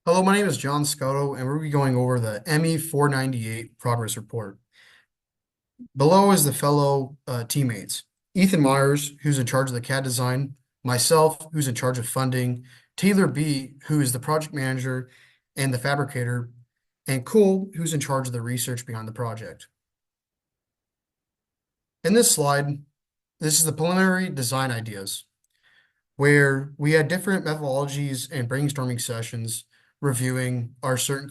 Hello, my name is John Scotto, and we'll be going over the ME498 progress report. Below is the fellow teammates. Ethan Myers, who's in charge of the CAD design, myself, who's in charge of funding, Taylor B., who is the project manager and the fabricator, and Cole, who's in charge of the research behind the project. In this slide, this is the preliminary design ideas, where we had different methodologies and brainstorming sessions reviewing our certain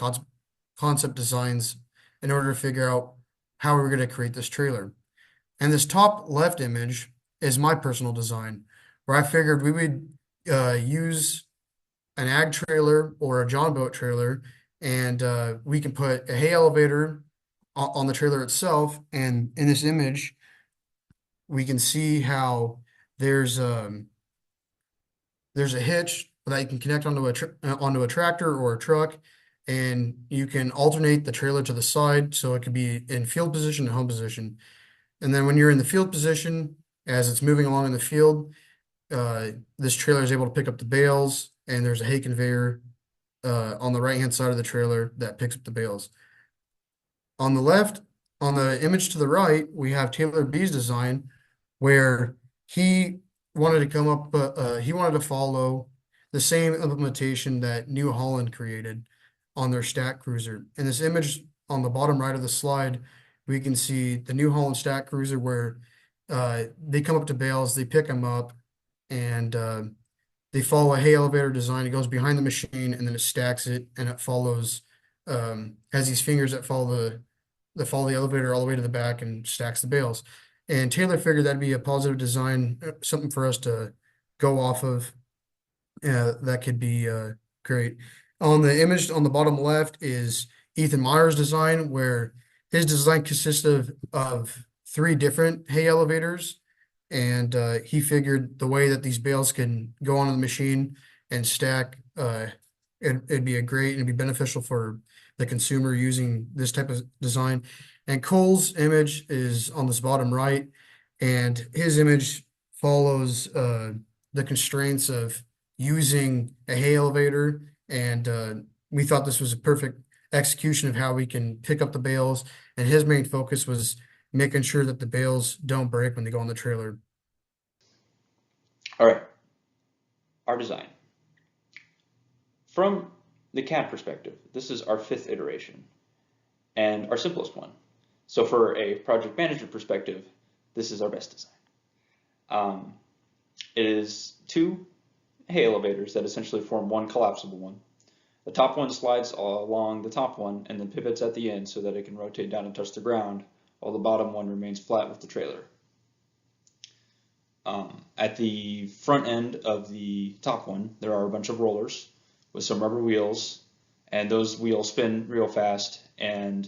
concept designs in order to figure out how we were going to create this trailer. And this top left image is my personal design, where I figured we would use an ag trailer or a John boat trailer, and we can put a hay elevator on the trailer itself. And in this image, we can see how there's um, there's a hitch that you can connect onto a tractor or a truck, and you can alternate the trailer to the side so it could be in field position and home position. And then when you're in the field position, as it's moving along in the field, this trailer is able to pick up the bales, and there's a hay conveyor on the right-hand side of the trailer that picks up the bales. On the left, on the image to the right, we have Taylor B's design, where he wanted to come up, he wanted to follow the same implementation that New Holland created on their stack cruiser. In this image on the bottom right of the slide, we can see the New Holland stack cruiser where they come up to bales, they pick them up, and they follow a hay elevator design. It goes behind the machine and then it stacks it, and it follows has these fingers that follow the elevator all the way to the back and stacks the bales. And Taylor figured that'd be a positive design, something for us to go off of. That could be great. On the image on the bottom left is Ethan Meyer's design, where his design consists of three different hay elevators. And he figured the way that these bales can go onto the machine and stack, it'd be it'd be beneficial for the consumer using this type of design. And Cole's image is on this bottom right, and his image follows the constraints of using a hay elevator. And we thought this was a perfect execution of how we can pick up the bales. And his main focus was making sure that the bales don't break when they go on the trailer. All right, our design. From the CAD perspective, this is our fifth iteration and our simplest one. So for a project management perspective, this is our best design. It is two hay elevators that essentially form one collapsible one. The top one slides along the top one and then pivots at the end so that it can rotate down and touch the ground, while the bottom one remains flat with the trailer. At the front end of the top one, there are a bunch of rollers with some rubber wheels, and those wheels spin real fast, and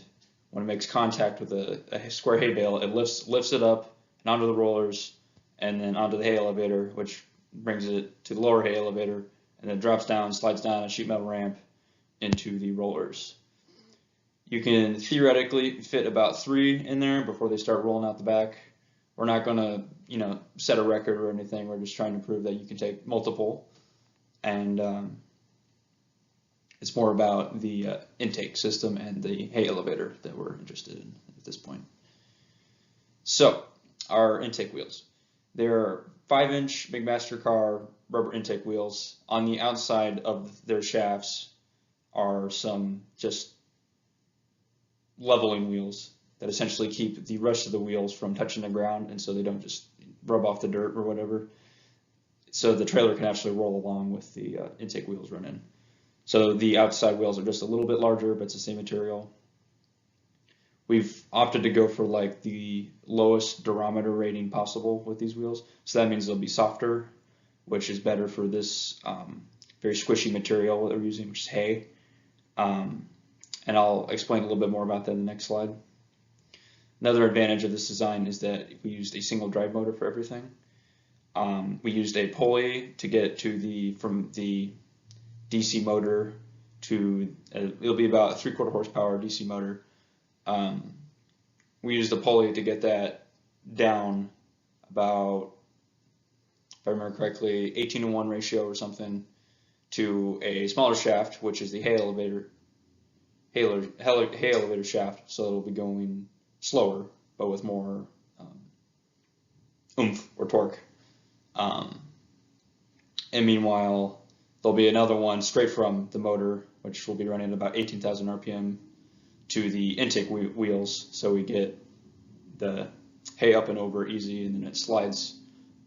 when it makes contact with a square hay bale, it lifts it up and onto the rollers, and then onto the hay elevator, which brings it to the lower hay elevator, and then drops down, slides down a sheet metal ramp into the rollers. You can theoretically fit about 3 in there before they start rolling out the back. We're not going to, set a record or anything. We're just trying to prove that you can take multiple, and it's more about the intake system and the hay elevator that we're interested in at this point. So, our intake wheels. There are 5-inch Big Master Car rubber intake wheels. On the outside of their shafts are some just leveling wheels that essentially keep the rest of the wheels from touching the ground, and so they don't just rub off the dirt or whatever. So the trailer can actually roll along with the intake wheels running. So the outside wheels are just a little bit larger, but it's the same material. We've opted to go for like the lowest durometer rating possible with these wheels. So that means they'll be softer, which is better for this very squishy material that we're using, which is hay. And I'll explain a little bit more about that in the next slide. Another advantage of this design is that we used a single drive motor for everything. We used a pulley to get to from the DC motor to, it'll be about a 3/4 horsepower DC motor. We used a pulley to get that down about, if I remember correctly, 18-to-1 ratio or something, to a smaller shaft, which is the hay elevator shaft. So it'll be going slower, but with more um, oomph or torque. Um, and meanwhile, there'll be another one straight from the motor, which will be running at about 18,000 RPM to the intake wheels. So we get the hay up and over easy, and then it slides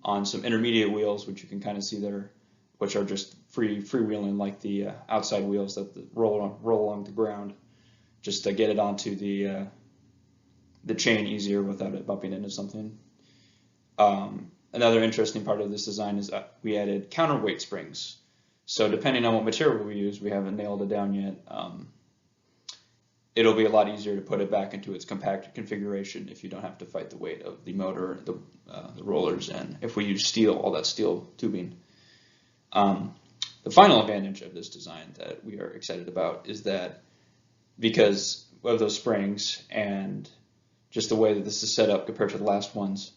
on some intermediate wheels, which you can kind of see there, which are just freewheeling like the outside wheels that roll along the ground, just to get it onto the chain easier without it bumping into something. Another interesting part of this design is we added counterweight springs. So depending on what material we use, we haven't nailed it down yet. It'll be a lot easier to put it back into its compact configuration if you don't have to fight the weight of the motor, the rollers, and if we use steel, all that steel tubing. The final advantage of this design that we are excited about is that because of those springs and just the way that this is set up compared to the last ones,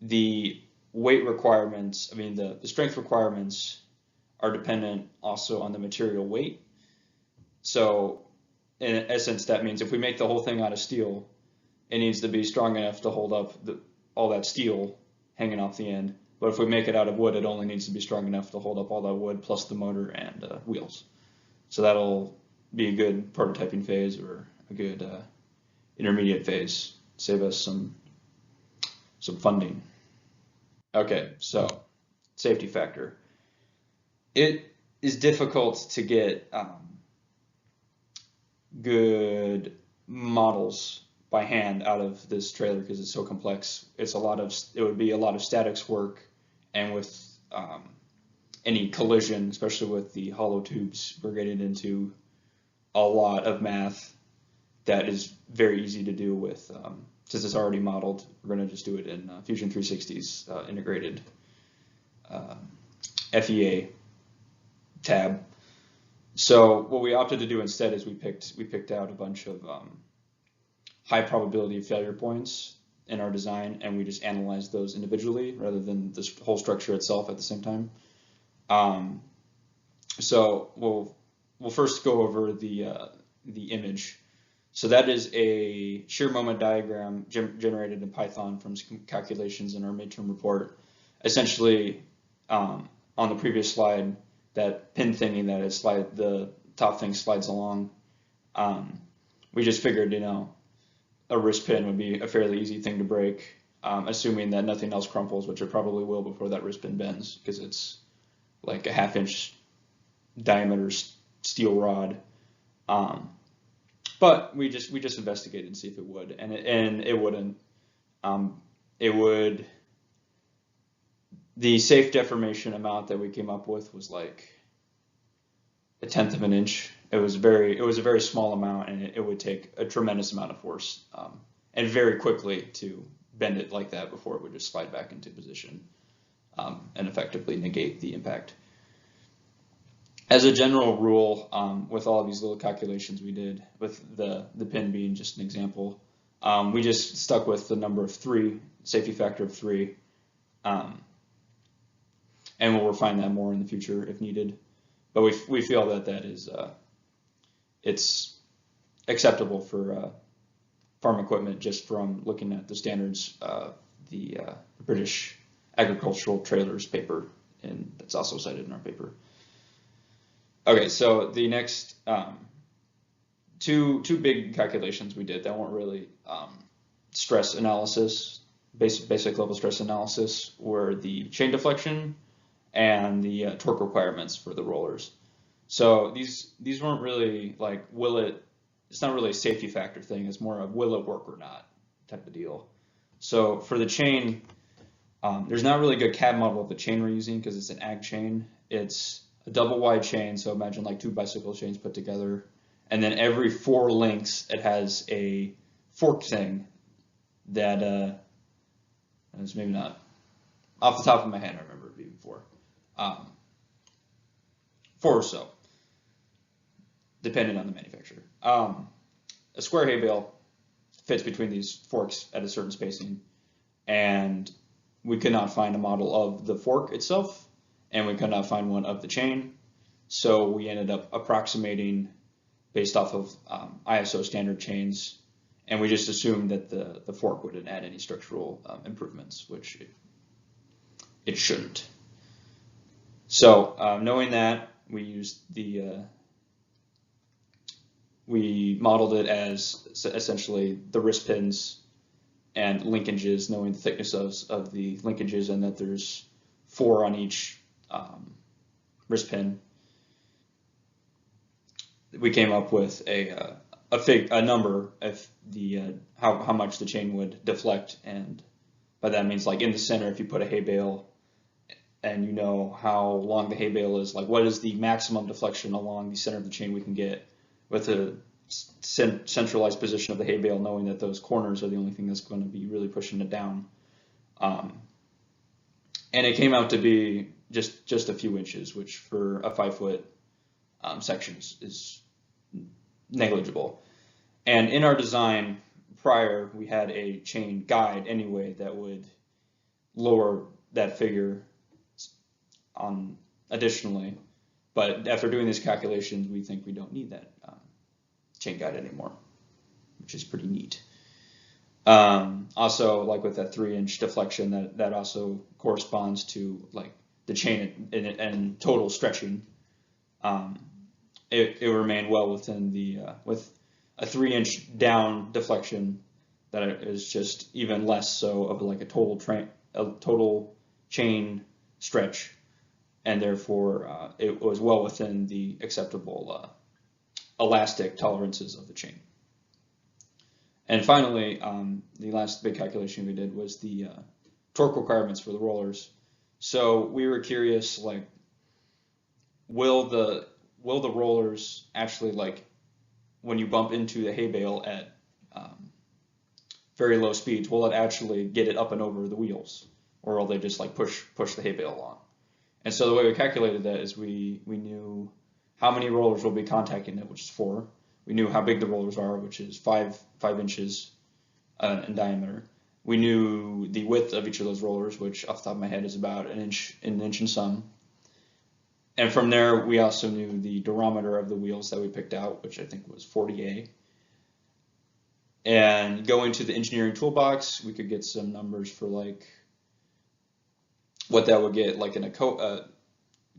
the weight requirements, I mean the strength requirements are dependent also on the material weight. So in essence, that means if we make the whole thing out of steel, it needs to be strong enough to hold up all that steel hanging off the end. But if we make it out of wood, it only needs to be strong enough to hold up all that wood plus the motor and wheels. So that'll be a good prototyping phase or a good intermediate phase. Save us some funding. Okay, so safety factor. It is difficult to get good models by hand out of this trailer because it's so complex. It would be a lot of statics work, and with any collision, especially with the hollow tubes, we're getting into a lot of math that is very easy to do with, since it's already modeled, we're going to just do it in Fusion 360's integrated FEA tab. So what we opted to do instead is we picked out a bunch of high probability of failure points in our design, and we just analyzed those individually rather than this whole structure itself at the same time. So we'll first go over the image. So that is a shear moment diagram generated in Python from some calculations in our midterm report. Essentially, on the previous slide, that pin thingy that the top thing slides along, we just figured, a wrist pin would be a fairly easy thing to break, assuming that nothing else crumples, which it probably will before that wrist pin bends, because it's like a 1/2 inch diameter steel rod. But we just investigated and see if it would, and it wouldn't. It would. The safe deformation amount that we came up with was like 1/10 of an inch. It was a very small amount, and it would take a tremendous amount of force and very quickly to bend it like that before it would just slide back into position and effectively negate the impact. As a general rule, with all of these little calculations we did, with the pin being just an example, we just stuck with the number of 3, safety factor of 3, and we'll refine that more in the future if needed. But we feel that is it's acceptable for farm equipment just from looking at the standards, the British Agricultural Trailers paper, and that's also cited in our paper. Okay, so the next two big calculations we did that weren't really stress analysis, basic level stress analysis, were the chain deflection and the torque requirements for the rollers. So these weren't really like, it's not really a safety factor thing, it's more of will it work or not type of deal. So for the chain, there's not really a good CAD model of the chain we're using because it's an ag chain. It's a double wide chain, so imagine like 2 bicycle chains put together, and then every 4 links it has a fork thing that it's maybe not off the top of my head, I remember it being 4. 4 or so, depending on the manufacturer. A square hay bale fits between these forks at a certain spacing, and we could not find a model of the fork itself, and we could not find one of the chain. So we ended up approximating based off of ISO standard chains, and we just assumed that the fork wouldn't add any structural improvements, which it shouldn't. So knowing that, we modeled it as essentially the wrist pins and linkages, knowing the thickness of the linkages and that there's 4 on each wrist pin. We came up with a number of the how much the chain would deflect, and by that means like in the center, if you put a hay bale and you know how long the hay bale is, like what is the maximum deflection along the center of the chain we can get with a centralized position of the hay bale, knowing that those corners are the only thing that's going to be really pushing it down. And it came out to be just a few inches, which for a 5-foot section is negligible. And in our design prior, we had a chain guide anyway that would lower that figure on additionally. But after doing these calculations, we think we don't need that chain guide anymore, which is pretty neat. Also, like with that 3-inch deflection, that also corresponds to like the chain and total stretching. It remained well within the with a 3-inch down deflection that is just even less so of like a total chain stretch, and therefore it was well within the acceptable elastic tolerances of the chain. And finally, the last big calculation we did was the torque requirements for the rollers. So we were curious, like, will the rollers actually, like, when you bump into the hay bale at very low speeds, will it actually get it up and over the wheels, or will they just like push the hay bale along? And so the way we calculated that is we knew how many rollers will be contacting it, which is 4. We knew how big the rollers are, which is 5 inches in diameter. We knew the width of each of those rollers, which off the top of my head is about an inch and some. And from there, we also knew the durometer of the wheels that we picked out, which I think was 40A. And going to the engineering toolbox, we could get some numbers for like what that would get like in a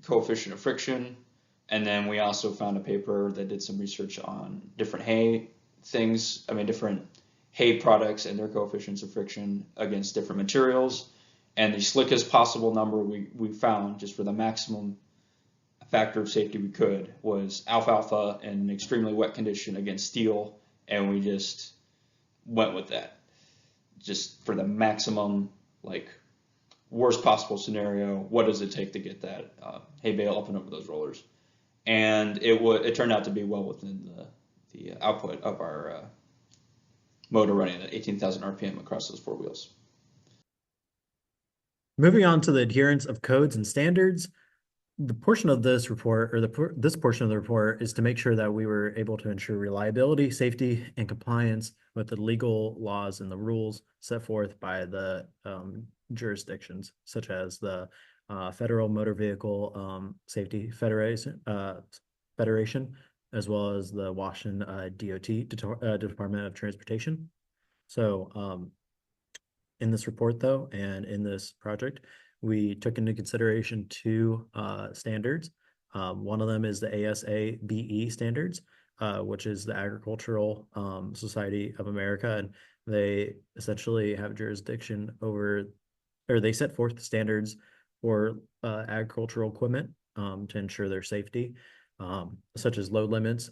coefficient of friction. And then we also found a paper that did some research on different different hay products and their coefficients of friction against different materials. And the slickest possible number we found, just for the maximum factor of safety we could, was alfalfa in an extremely wet condition against steel. And we just went with that, just for the maximum, like, worst possible scenario. What does it take to get that hay bale up and over those rollers? And it turned out to be well within the output of our motor running at 18,000 RPM across those 4 wheels. Moving on to the adherence of codes and standards, the portion of this report, or this portion of the report, is to make sure that we were able to ensure reliability, safety, and compliance with the legal laws and the rules set forth by the jurisdictions, such as the Federal Motor Vehicle Safety Federation, as well as the Washington DOT, Department of Transportation. So in this report, though, and in this project, we took into consideration 2 standards. One of them is the ASA-BE standards, which is the Agricultural Society of America, and they essentially have jurisdiction over, or they set forth the standards for agricultural equipment to ensure their safety, such as load limits,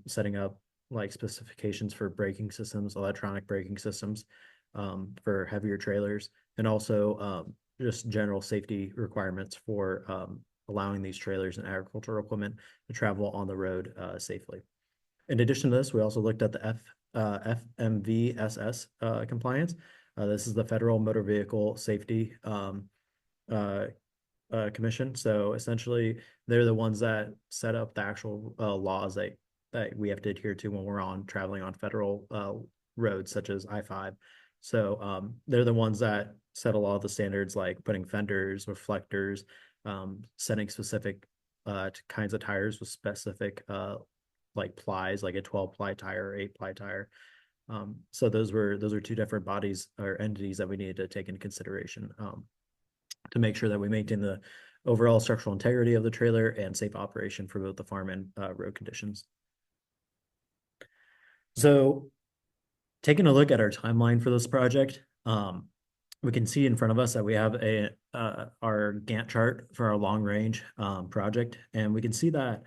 setting up like specifications for braking systems, electronic braking systems for heavier trailers, and also just general safety requirements for allowing these trailers and agricultural equipment to travel on the road safely. In addition to this, we also looked at the FMVSS compliance. This is the Federal Motor Vehicle Safety Commission. So essentially, they're the ones that set up the actual laws that we have to adhere to when we're traveling on federal roads, such as I-5. So they're the ones that set a lot of the standards, like putting fenders, reflectors, setting specific kinds of tires with specific like plies, like a 12-ply tire or 8-ply tire. So those are two different bodies or entities that we needed to take into consideration to make sure that we maintain the overall structural integrity of the trailer and safe operation for both the farm and road conditions. So taking a look at our timeline for this project, we can see in front of us that we have our Gantt chart for our long range project, and we can see that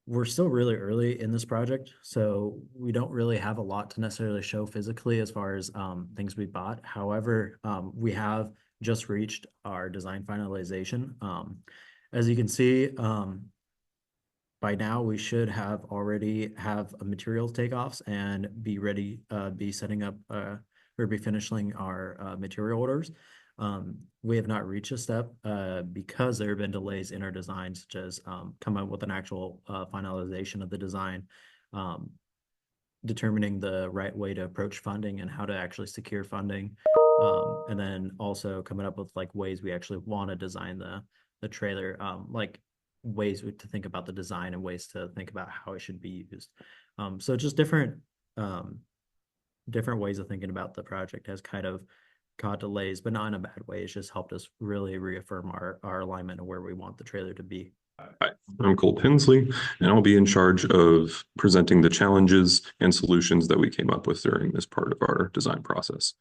we're still really early in this project, so we don't really have a lot to necessarily show physically as far as things we bought. However, we have just reached our design finalization. As you can see, by now we should have already have a materials takeoffs and be ready, be setting up or be finishing our material orders. We have not reached a step because there have been delays in our design, such as come up with an actual finalization of the design, determining the right way to approach funding and how to actually secure funding, and then also coming up with like ways we actually want to design the trailer, like ways to think about the design and ways to think about how it should be used. So just different ways of thinking about the project has kind of caught delays, but not in a bad way. It's just helped us really reaffirm our alignment of where we want the trailer to be. Hi, I'm Cole Tinsley, and I'll be in charge of presenting the challenges and solutions that we came up with during this part of our design process.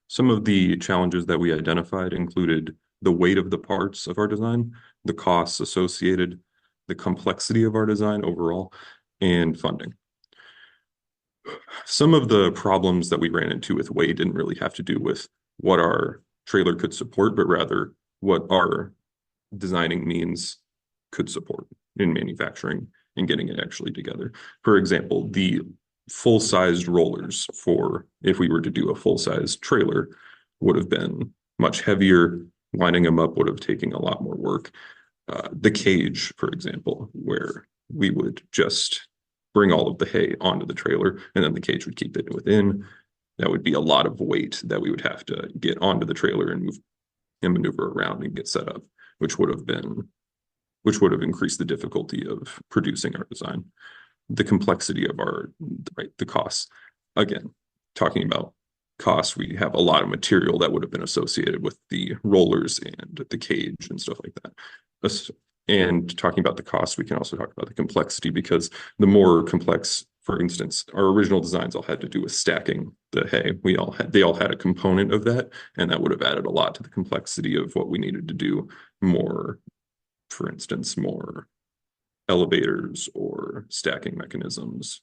Some of the challenges that we identified included the weight of the parts of our design, the costs associated, the complexity of our design overall, and funding. Some of the problems that we ran into with weight didn't really have to do with what our trailer could support, but rather what our designing means could support in manufacturing and getting it actually together. For example, the full-sized rollers for if we were to do a full-size trailer would have been much heavier. Lining them up would have taken a lot more work. The cage, for example, where we would just bring all of the hay onto the trailer and then the cage would keep it within. That would be a lot of weight that we would have to get onto the trailer and move and maneuver around and get set up, which would have increased the difficulty of producing our design. The complexity of the costs. Again, talking about costs, we have a lot of material that would have been associated with the rollers and the cage and stuff like that. And talking about the cost, we can also talk about the complexity, because the more complex, for instance, our original designs all had to do with stacking the hay. They all had a component of that, and that would have added a lot to the complexity of what we needed to do. More, for instance, more elevators or stacking mechanisms.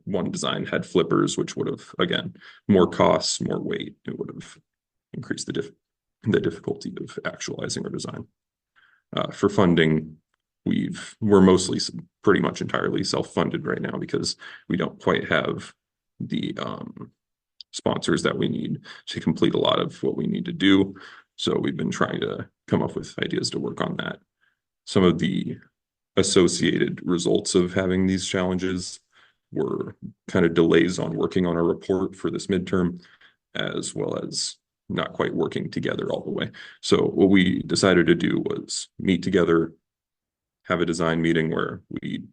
One design had flippers, which would have, again, more costs, more weight. It would have increased the difficulty of actualizing our design. For funding, we're mostly pretty much entirely self-funded right now because we don't quite have the sponsors that we need to complete a lot of what we need to do. So we've been trying to come up with ideas to work on that. Some of the associated results of having these challenges were kind of delays on working on a report for this midterm, as well as not quite working together all the way. So what we decided to do was meet together, have a design meeting where we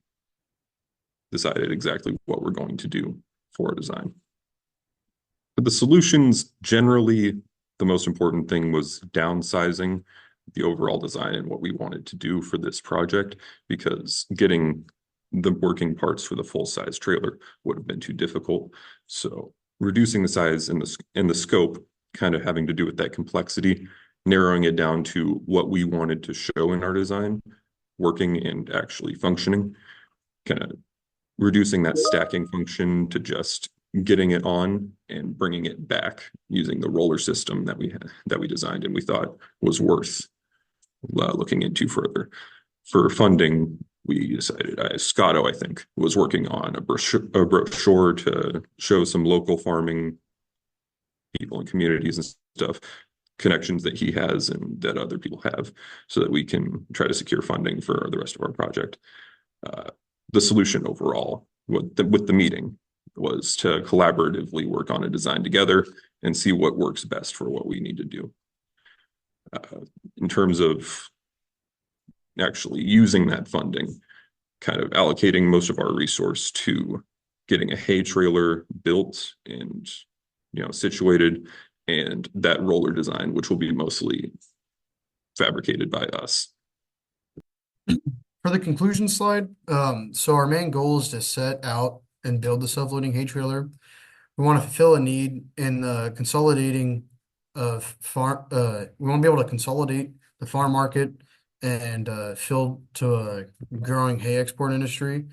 decided exactly what we're going to do for a design. But the solutions, generally, the most important thing was downsizing the overall design and what we wanted to do for this project, because getting the working parts for the full-size trailer would have been too difficult. So reducing the size and the scope, kind of having to do with that complexity, narrowing it down to what we wanted to show in our design, working and actually functioning, kind of reducing that stacking function to just getting it on and bringing it back using the roller system that we designed and we thought was worth looking into further. For funding, we decided, Scotto, I think, was working on a brochure to show some local farming people and communities and stuff, connections that he has and that other people have, so that we can try to secure funding for the rest of our project. The solution overall with the meeting was to collaboratively work on a design together and see what works best for what we need to do. In terms of actually using that funding, kind of allocating most of our resource to getting a hay trailer built and, situated, and that roller design, which will be mostly fabricated by us. For the conclusion slide, so our main goal is to set out and build the self-loading hay trailer. We want to fulfill a need in the consolidating of farm. We want to be able to consolidate the farm market and fill to a growing hay export industry.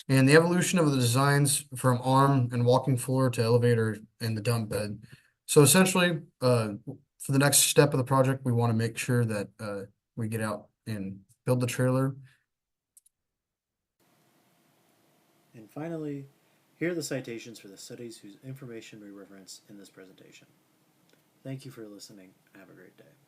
And the evolution of the designs from arm and walking floor to elevator and the dump bed. So essentially, for the next step of the project, we want to make sure that we get out and build the trailer. And finally, here are the citations for the studies whose information we reference in this presentation. Thank you for listening. Have a great day.